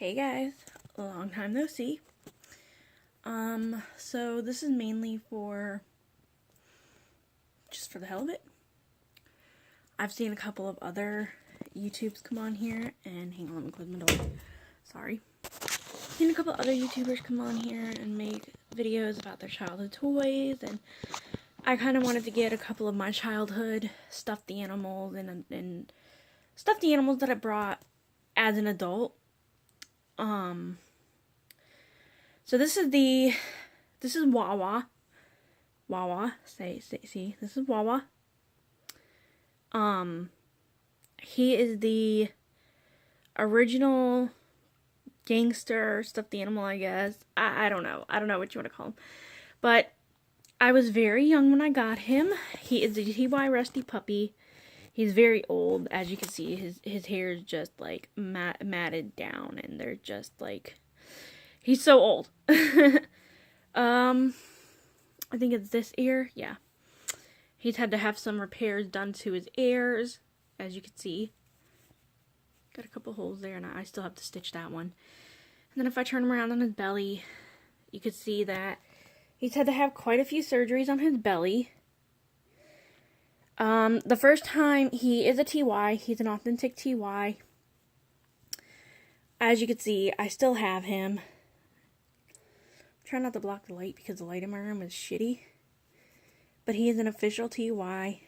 Hey guys, a long time no see. So this is mainly for just for the hell of it. I've seen a couple of other YouTubes come on here, and hang on, let me close my door. Sorry. Seen a couple other YouTubers come on here and make videos about their childhood toys, and I kind of wanted to get a couple of my childhood stuffed animals and stuffed animals that I brought as an adult. So this is Wawa. Wawa, see, this is Wawa. He is the original gangster stuffed animal, I guess. I don't know. I don't know what you want to call him. But I was very young when I got him. He is a TY Rusty puppy. He's very old. As you can see, his hair is just like matted down, and they're just like, he's so old. I think it's this ear. Yeah. He's had to have some repairs done to his ears, as you can see. Got a couple holes there, and I still have to stitch that one. And then if I turn him around on his belly, you could see that he's had to have quite a few surgeries on his belly. The first time, he is a TY. He's an authentic TY. As you can see, I still have him. Try not to block the light because the light in my room is shitty. But he is an official TY.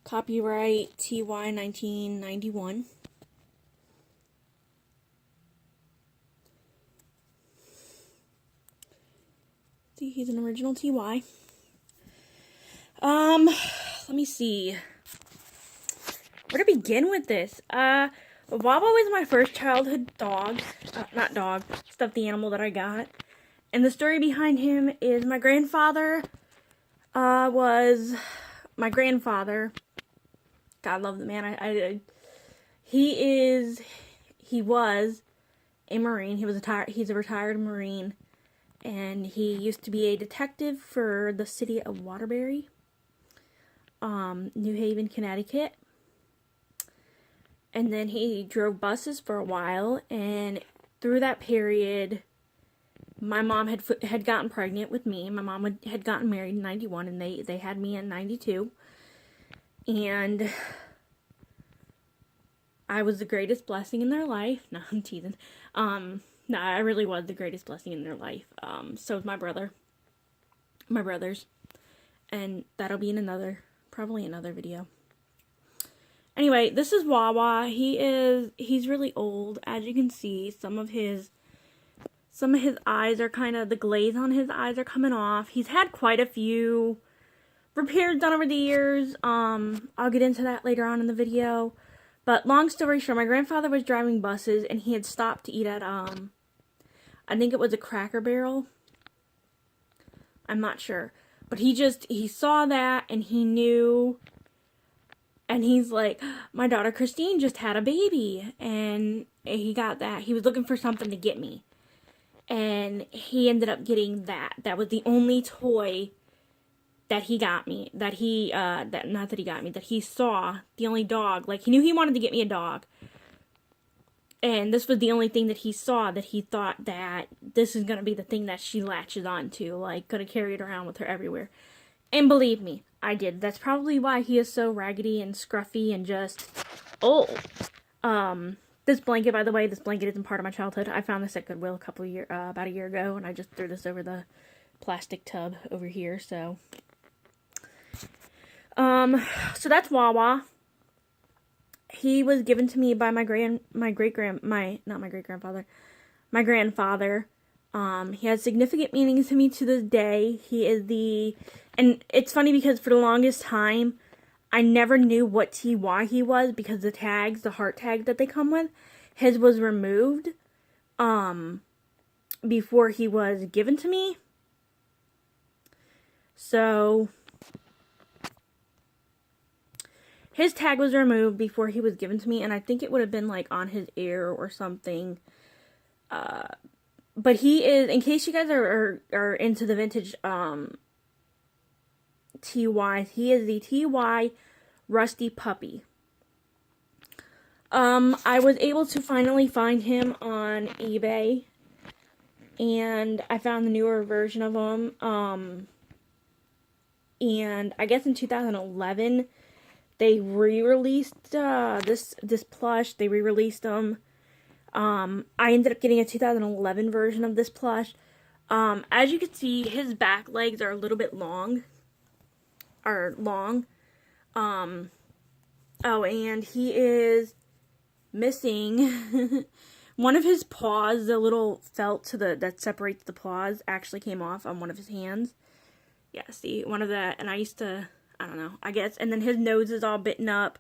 Copyright TY 1991. See, he's an original TY. Let me see. Where to begin with this? Wawa was my first childhood dog. Not dog, stuffed animal that I got. And the story behind him is my grandfather was my grandfather. God love the man. He was a Marine. He's a retired Marine. And he used to be a detective for the city of Waterbury, New Haven, Connecticut. And then he drove buses for a while, and through that period, my mom had gotten pregnant with me. My mom had gotten married in 91, and they had me in 92. And I was the greatest blessing in their life. No, I'm teasing. No, I really was the greatest blessing in their life. So was my brothers. And that'll be in probably another video. Anyway, this is Wawa. He's really old. As you can see, some of his eyes are the glaze on his eyes are coming off. He's had quite a few repairs done over the years. I'll get into that later on in the video. But long story short, my grandfather was driving buses, and he had stopped to eat at, I think it was a Cracker Barrel. I'm not sure. But he saw that, and he knew, and he's like, my daughter Christine just had a baby, and he got that. He was looking for something to get me. And he ended up getting that. That was the only toy that he got me. That he saw. The only dog. Like, he knew he wanted to get me a dog. And this was the only thing that he saw that he thought that this is going to be the thing that she latches onto. Like, going to carry it around with her everywhere. And believe me, I did. That's probably why he is so raggedy and scruffy and just old. This blanket, by the way, isn't part of my childhood. I found this at Goodwill about a year ago, and I just threw this over the plastic tub over here, so. So that's Wawa. He was given to me by my grandfather. He has significant meanings to me to this day. And it's funny because for the longest time, I never knew what TY he was because the heart tag that they come with, his was removed, before he was given to me. So, his tag was removed before he was given to me, and I think it would have been like on his ear or something. But he is, in case you guys are into the vintage, TY, he is the TY Rusty Puppy. I was able to finally find him on eBay, and I found the newer version of him. And I guess in 2011, they re-released this plush. They re-released them. I ended up getting a 2011 version of this plush. As you can see, his back legs are a little bit long. Oh, and he is missing one of his paws. The little felt that separates the paws actually came off on one of his hands. Yeah, see, one of that, and I don't know, I guess, and then his nose is all bitten up.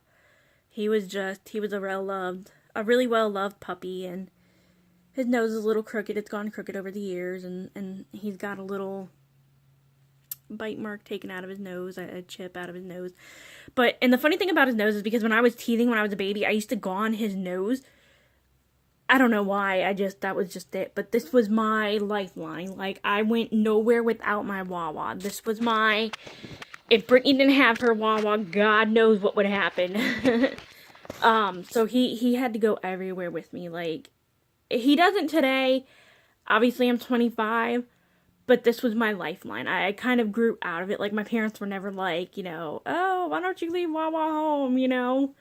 He was a really well-loved puppy, and his nose is a little crooked. It's gone crooked over the years, and he's got a little bite mark taken out of his nose, a chip out of his nose. And the funny thing about his nose is because when I was teething when I was a baby, I used to go on his nose. I don't know why, that was just it. But this was my lifeline. Like, I went nowhere without my Wawa. This was if Brittany didn't have her Wawa, God knows what would happen. So he had to go everywhere with me. Like, he doesn't today. Obviously, I'm 25. But this was my lifeline. I kind of grew out of it. Like, my parents were never like, oh, why don't you leave Wawa home,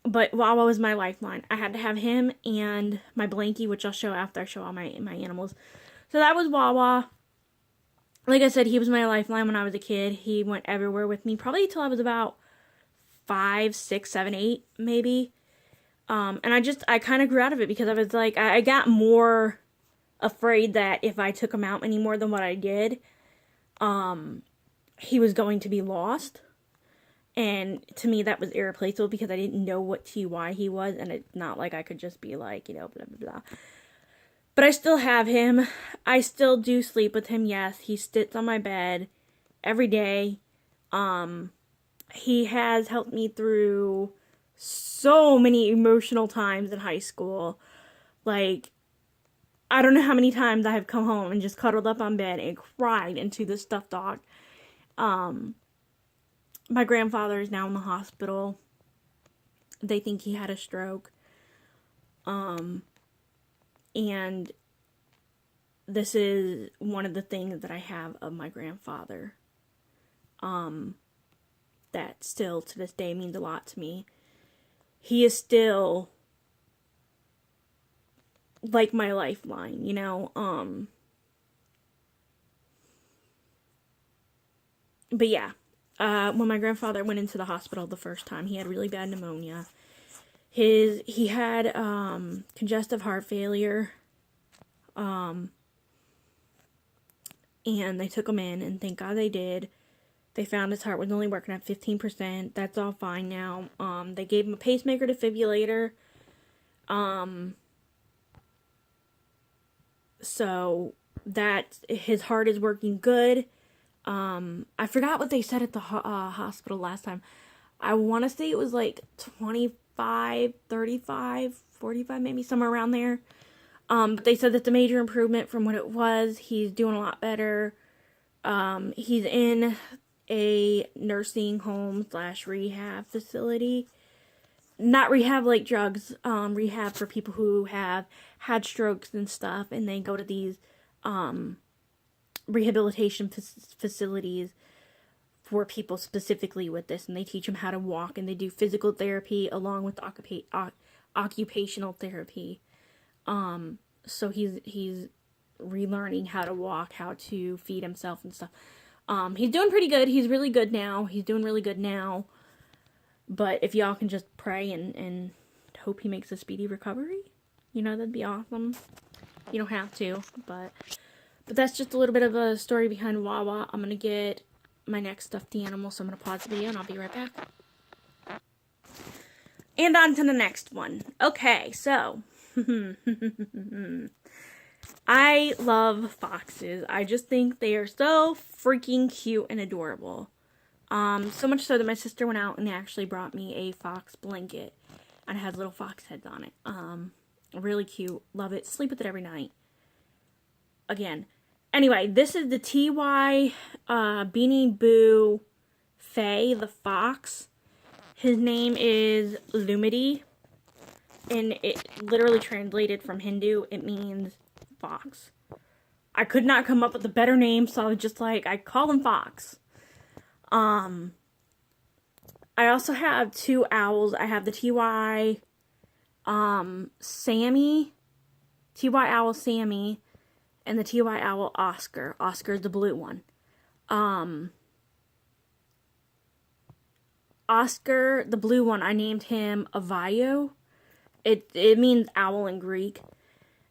But Wawa was my lifeline. I had to have him and my blankie, which I'll show after I show all my animals. So that was Wawa. Like I said, he was my lifeline when I was a kid. He went everywhere with me, probably until I was about 5, 6, 7, 8, maybe. And I kind of grew out of it because I was like, I got more afraid that if I took him out any more than what I did, he was going to be lost. And to me, that was irreplaceable because I didn't know what TY he was, and it's not like I could just be like, blah, blah, blah. But I still have him. I still do sleep with him, yes. He sits on my bed every day. He has helped me through so many emotional times in high school. Like, I don't know how many times I have come home and just cuddled up on bed and cried into the stuffed dog. My grandfather is now in the hospital. They think he had a stroke. And this is one of the things that I have of my grandfather. That still to this day means a lot to me. He is still like my lifeline, But yeah. When my grandfather went into the hospital the first time, he had really bad pneumonia. He had congestive heart failure. And they took him in, and thank God they did. They found his heart was only working at 15%. That's all fine now. They gave him a pacemaker defibrillator. So that his heart is working good. I forgot what they said at the hospital last time. I want to say it was like 25, 35, 45, maybe somewhere around there. But they said that's a major improvement from what it was. He's doing a lot better. He's in a nursing home / rehab facility. Not rehab like drugs, rehab for people who have had strokes and stuff, and they go to these, rehabilitation facilities for people specifically with this, and they teach them how to walk, and they do physical therapy along with occupational therapy. So he's relearning how to walk, how to feed himself and stuff. He's doing pretty good. He's really good now. He's doing really good now. But if y'all can just pray and hope he makes a speedy recovery, that'd be awesome. You don't have to, but that's just a little bit of a story behind Wawa. I'm going to get my next stuffed animal, so I'm going to pause the video and I'll be right back. And on to the next one. Okay, so I love foxes. I just think they are so freaking cute and adorable. So much so that my sister went out and actually brought me a fox blanket. And it has little fox heads on it. Really cute. Love it. Sleep with it every night. Again. Anyway, this is the TY Beanie Boo Faye, the fox. His name is Lumity, and it literally translated from Hindu, it means fox. I could not come up with a better name, so I was just like, I call him Fox. I also have 2 owls. I have the TY Sammy, TY Owl Sammy, and the TY Owl Oscar. Oscar is the blue one. Oscar, the blue one, I named him Avayo. It means owl in Greek.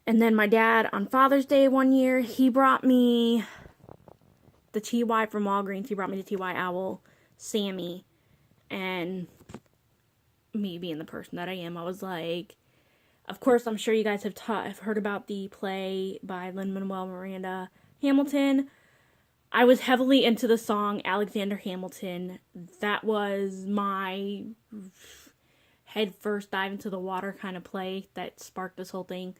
And then my dad, on Father's Day one year, he brought me the TY from Walgreens. He brought me the TY Owl Sammy. And me being the person that I am, I was like, of course, I'm sure you guys have heard about the play by Lin-Manuel Miranda Hamilton. I was heavily into the song Alexander Hamilton. That was my head first dive into the water kind of play that sparked this whole thing.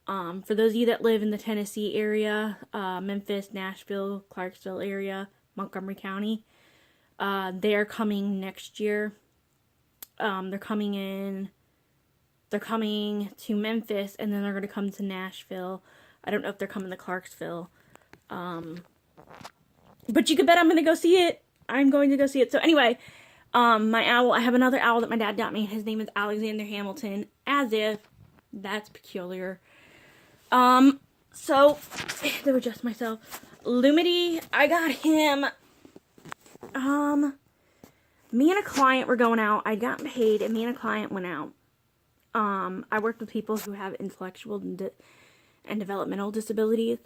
For those of you that live in the Tennessee area, Memphis, Nashville, Clarksville area, Montgomery County, they're coming next year. They're coming to Memphis, and then they're going to come to Nashville. I don't know if they're coming to Clarksville. But you can bet I'm going to go see it. I'm going to go see it. So anyway, my owl, I have another owl that my dad got me. His name is Alexander Hamilton. As if that's peculiar. So, to adjust myself. Lumity, I got him, me and a client were going out. I'd gotten paid, and me and a client went out. I worked with people who have intellectual and developmental disabilities.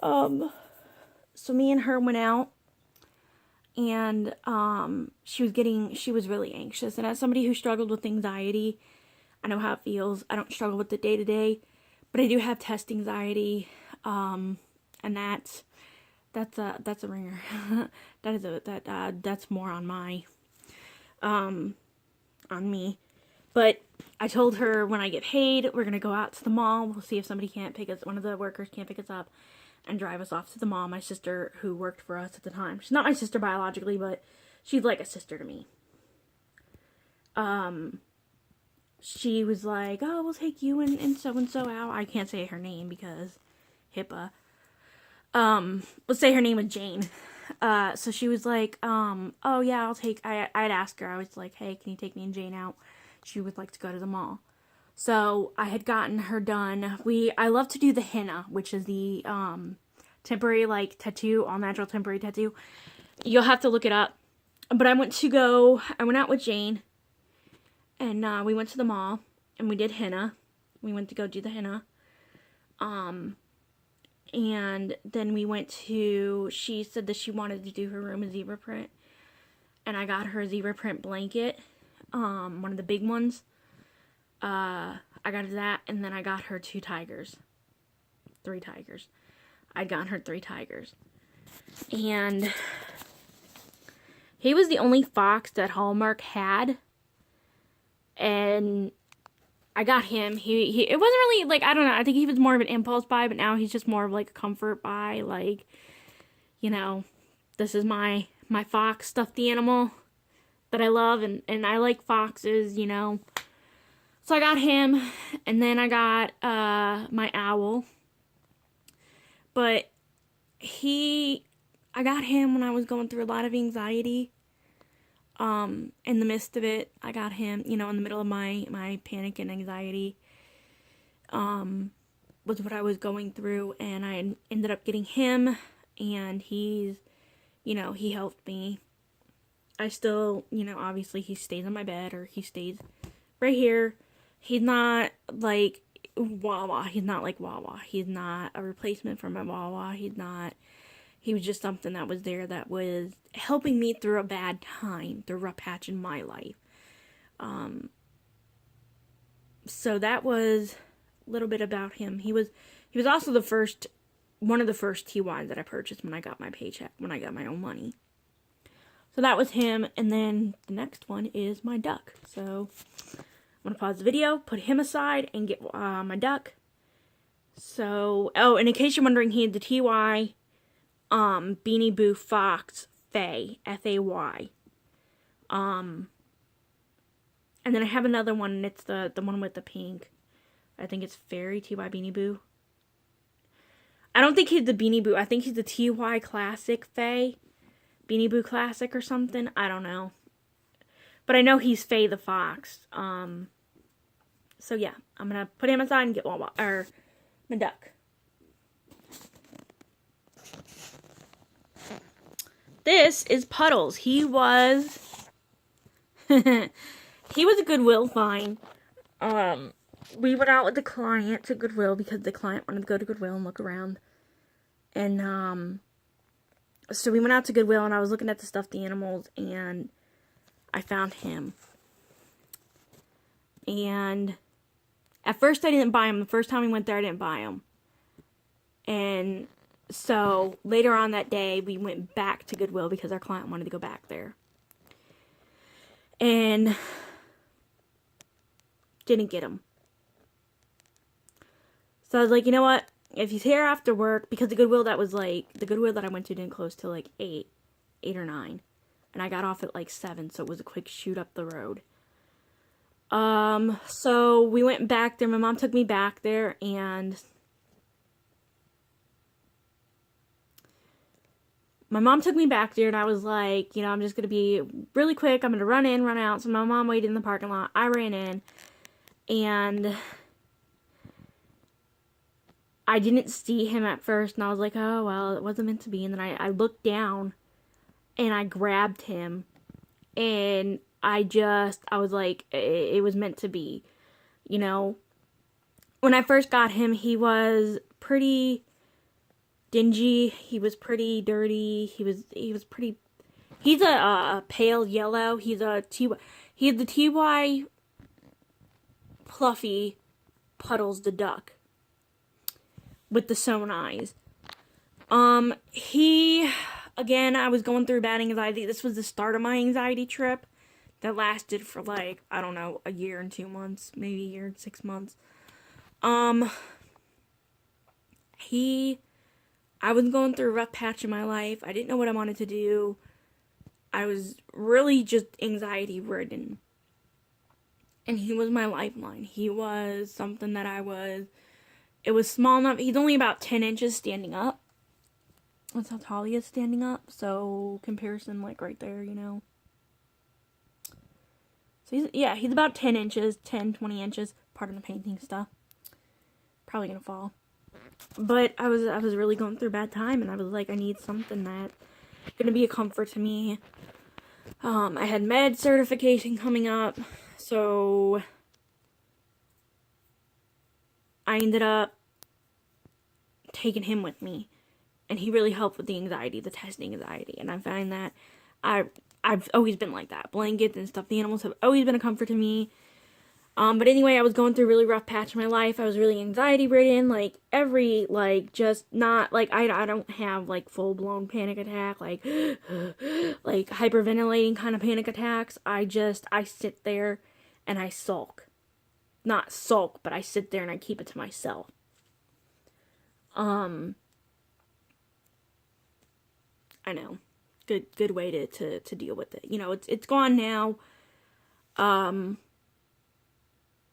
So me and her went out, and she was really anxious. And as somebody who struggled with anxiety, I know how it feels. I don't struggle with it day to day, but I do have test anxiety, and that's a ringer. That's more on me. But I told her when I get paid, we're gonna go out to the mall. We'll see if one of the workers can't pick us up and drive us off to the mall. My sister, who worked for us at the time, she's not my sister biologically, but she's like a sister to me. She was like, oh, we'll take you and so-and-so out. I can't say her name because HIPAA. Let's say her name was Jane. So she was like, oh yeah, I'd ask her, I was like, hey, can you take me and Jane out? She would like to go to the mall. So I had gotten her done. I love to do the henna, which is the, temporary, tattoo, all natural temporary tattoo. You'll have to look it up. But I went out with Jane, and, we went to the mall, and we did henna. We went to go do the henna. And then she said that she wanted to do her room a zebra print. And I got her a zebra print blanket, one of the big ones. I got her that, and then I got her 3 tigers. I'd gotten her 3 tigers. And he was the only fox that Hallmark had. And I got him. It wasn't really, I don't know, I think he was more of an impulse buy, but now he's just more of, a comfort buy, this is my fox stuffed animal that I love, and I like foxes, So I got him, and then I got, my owl, but I got him when I was going through a lot of anxiety. In the midst of it, I got him, in the middle of my panic and anxiety, was what I was going through, and I ended up getting him, and he helped me. I still, obviously he stays on my bed, or he stays right here. He's not like Wawa. He's not like Wawa. He's not a replacement for my Wawa. He was just something that was there that was helping me through a bad time, through a rough patch in my life. So that was a little bit about him. He was also one of the first TYs that I purchased when I got my paycheck, when I got my own money. So that was him, and then the next one is my duck. So I'm going to pause the video, put him aside, and get my duck. So, and in case you're wondering, he had the TY Beanie Boo Fox Faye, F-A-Y. And then I have another one, and it's the one with the pink. I think it's Fairy TY Beanie Boo. I don't think he's the Beanie Boo. I think he's the TY Classic Faye. Beanie Boo Classic or something. I don't know. But I know he's Faye the Fox. So yeah, I'm gonna put him aside and get Wawa, or my duck. This is Puddles. He was he was a Goodwill find. We went out with the client to Goodwill because the client wanted to go to Goodwill and look around. And so we went out to Goodwill, and I was looking at the stuffed animals, and I found him. And at first I didn't buy him. The first time we went there, I didn't buy him. And so later on that day, we went back to Goodwill because our client wanted to go back there. And didn't get him. So I was like, you know what? If he's here after work, because the Goodwill that I went to didn't close till like 8 or 9. And I got off at like 7, so it was a quick shoot up the road. So we went back there. My mom took me back there, and I was like, you know, I'm just going to be really quick. I'm going to run in, run out. So my mom waited in the parking lot. I ran in, and I didn't see him at first, and I was like, oh, well, it wasn't meant to be. And then I looked down, and I grabbed him, and I was like, it was meant to be, you know. When I first got him, he was pretty dingy. He was pretty dirty. He's a pale yellow. He's the TY Fluffy Puddles the duck with the sewn eyes. Again, I was going through bad anxiety. This was the start of my anxiety trip that lasted for like, I don't know, a year and 2 months, maybe a year and 6 months. I was going through a rough patch in my life. I didn't know what I wanted to do. I was really just anxiety ridden. And he was my lifeline. He was something that it was small enough. He's only about 10 inches standing up. That's how tall he is standing up. So, comparison, like, right there, you know. So, he's about 10 inches, 10, 20 inches. Part of the painting stuff. Probably gonna fall. But I was really going through a bad time, and I was like, I need something that's gonna be a comfort to me. I had med certification coming up, so I ended up taking him with me, and he really helped with the anxiety, the testing anxiety. And I find that I've always been like that. Blankets and stuffed animals have always been a comfort to me. But anyway, I was going through a really rough patch in my life. I was really anxiety ridden, I don't have, like, full-blown panic attack, like hyperventilating kind of panic attacks. I sit there and I sulk. Not sulk, but I sit there and I keep it to myself. I know. Good way to deal with it. You know, it's gone now.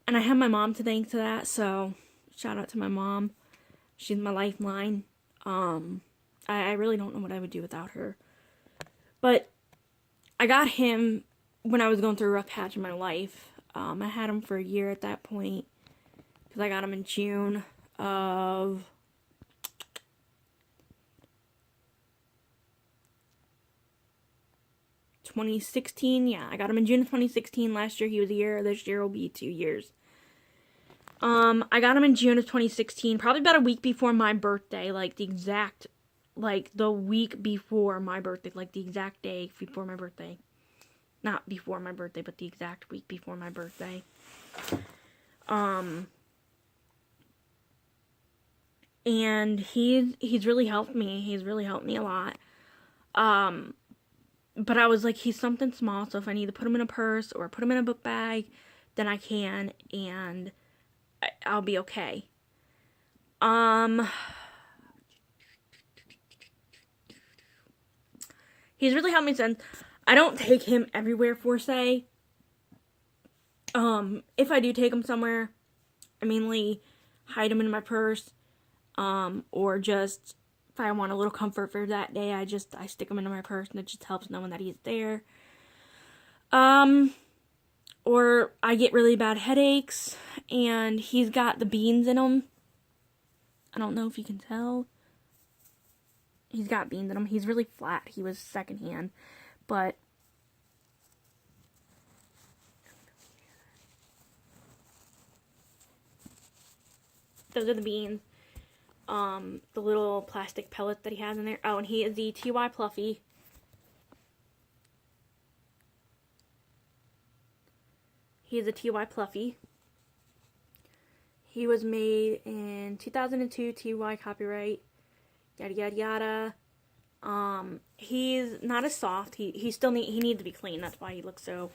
And I have my mom to thank to that, so shout out to my mom. She's my lifeline. I really don't know what I would do without her. But I got him when I was going through a rough patch in my life. I had him for a year at that point, because I got him in June of 2016. Yeah, I got him in June of 2016. Last year he was a year. This year will be 2 years. I got him in June of 2016, probably about a week before my birthday, the week before my birthday, like the exact day before my birthday. Not before my birthday, but the exact week before my birthday. And he's really helped me. He's really helped me a lot. But I was like, he's something small, so if I need to put him in a purse or put him in a book bag, then I can, and I'll be okay. He's really helped me since. I don't take him everywhere, for say. If I do take them somewhere, I mainly hide them in my purse, or just if I want a little comfort for that day, I stick them into my purse, and it just helps knowing that he's there. Or I get really bad headaches, and he's got the beans in him. I don't know if you can tell. He's got beans in him. He's really flat. He was secondhand, but those are the beans. The little plastic pellets that he has in there. Oh, and he is the TY Pluffy. He is a TY Pluffy. He was made in 2002, TY copyright, yada yada yada. He's not as soft. He needs to be clean. That's why he looks so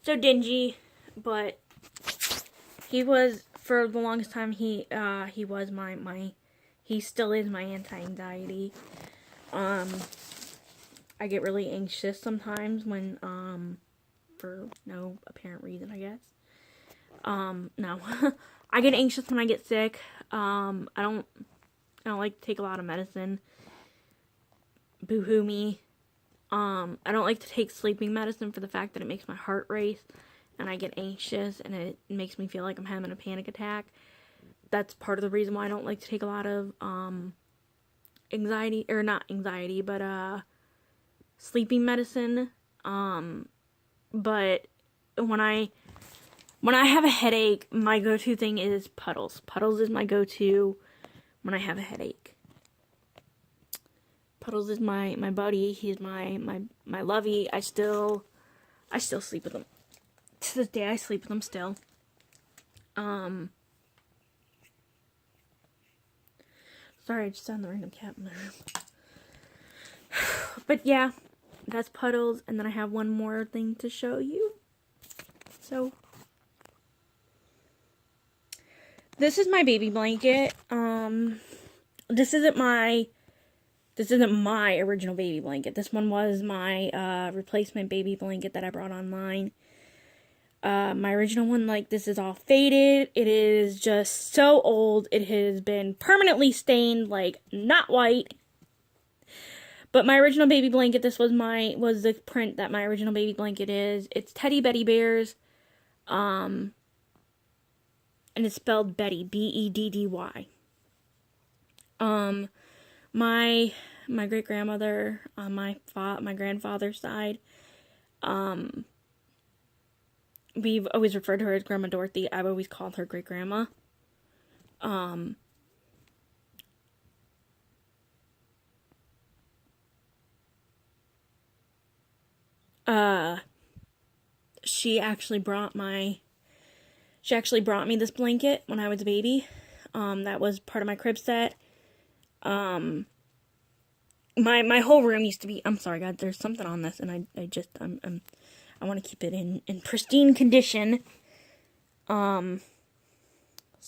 dingy. But he was, for the longest time, he was he still is my anti-anxiety. I get really anxious sometimes when, for no apparent reason, I guess. No. I get anxious when I get sick. I don't like to take a lot of medicine. Boo-hoo me. I don't like to take sleeping medicine for the fact that it makes my heart race, and I get anxious, and it makes me feel like I'm having a panic attack. That's part of the reason why I don't like to take a lot of, anxiety, or not anxiety, but, sleeping medicine. But when I have a headache, my go-to thing is Puddles. Puddles is my go-to when I have a headache. Puddles is my buddy. He's my lovey. I still sleep with him. To this day, I sleep with him still. Sorry, I just found the random cat in the room. But yeah, that's Puddles, and then I have one more thing to show you. So, this is my baby blanket. This isn't my original baby blanket. This one was my replacement baby blanket that I brought online. My original one, like, this is all faded. It is just so old. It has been permanently stained, like, not white. But my original baby blanket, this was the print that my original baby blanket is. It's Teddy Betty Bears. And it's spelled Betty, B-E-D-D-Y. My great-grandmother on my grandfather's side, we've always referred to her as Grandma Dorothy. I've always called her great-grandma. She actually brought me this blanket when I was a baby. That was part of my crib set. My whole room used to be, I'm sorry, God, there's something on this, and I want to keep it in pristine condition. So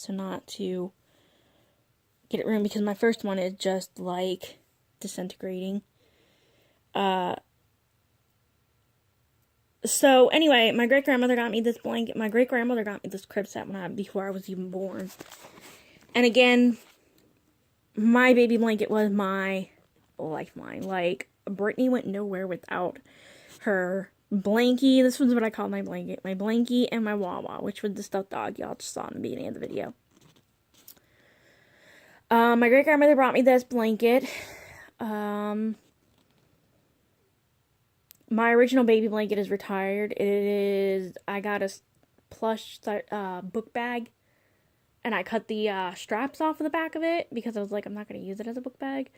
not to get it ruined, because my first one is just, like, disintegrating. So, anyway, my great-grandmother got me this blanket. My great-grandmother got me this crib set before I was even born. And again, my baby blanket was my lifeline. Like, Brittany went nowhere without her blankie. This was what I called my blanket. My blankie and my Wawa, which was the stuffed dog y'all just saw in the beginning of the video. My great-grandmother brought me this blanket. My original baby blanket is retired. I got a plush book bag, and I cut the straps off of the back of it, because I was like, I'm not going to use it as a book bag.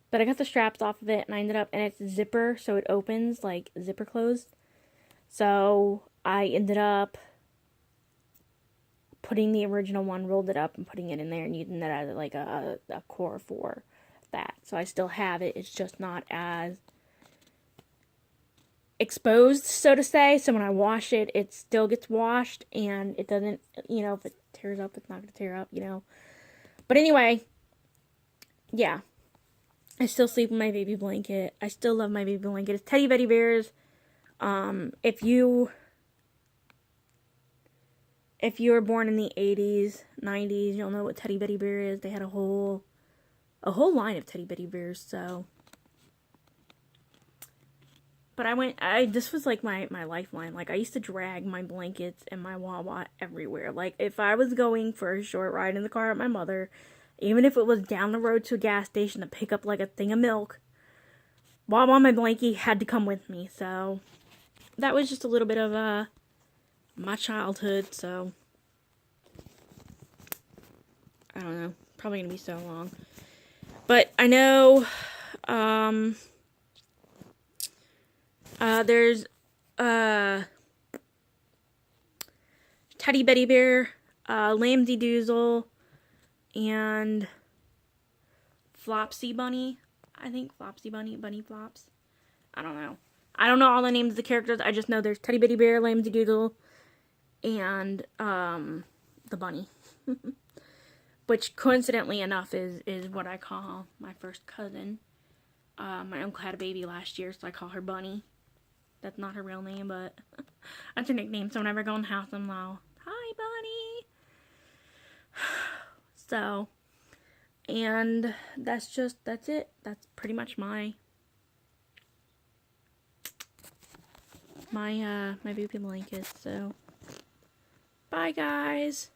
But I got the straps off of it, and I ended up, and it's zipper, so it opens, like, zipper closed. So I ended up putting the original one, rolled it up, and putting it in there, and using that as, like, a core for that. So I still have it. It's just not as exposed, so to say. So when I wash it, it still gets washed, and it doesn't, if it tears up, it's not going to tear up, But anyway, yeah. I still sleep in my baby blanket. I still love my baby blanket. It's Teddy Betty Bears. If you if you were born in the 80s, 90s, you'll know what Teddy Betty Bear is. They had a whole line of Teddy Betty Bears, so. But this was like my lifeline. Like, I used to drag my blankets and my Wawa everywhere. Like, if I was going for a short ride in the car with my mother, even if it was down the road to a gas station to pick up like a thing of milk, Wawa, my blankie had to come with me. So, that was just a little bit of my childhood, so. I don't know. Probably gonna be so long. But I know, there's, Teddy Betty Bear, Lamsy Doozle, and Flopsy Bunny. I think Flopsy Bunny, Bunny Flops. I don't know. I don't know all the names of the characters. I just know there's Teddy Betty Bear, Lamsy Doodle, and, the bunny. Which, coincidentally enough, is what I call my first cousin. My uncle had a baby last year, so I call her Bunny. That's not her real name, but that's her nickname. So whenever I go in the house, I'm like, "Hi, Bunny." So, and that's it. That's pretty much my baby blanket. So, bye, guys.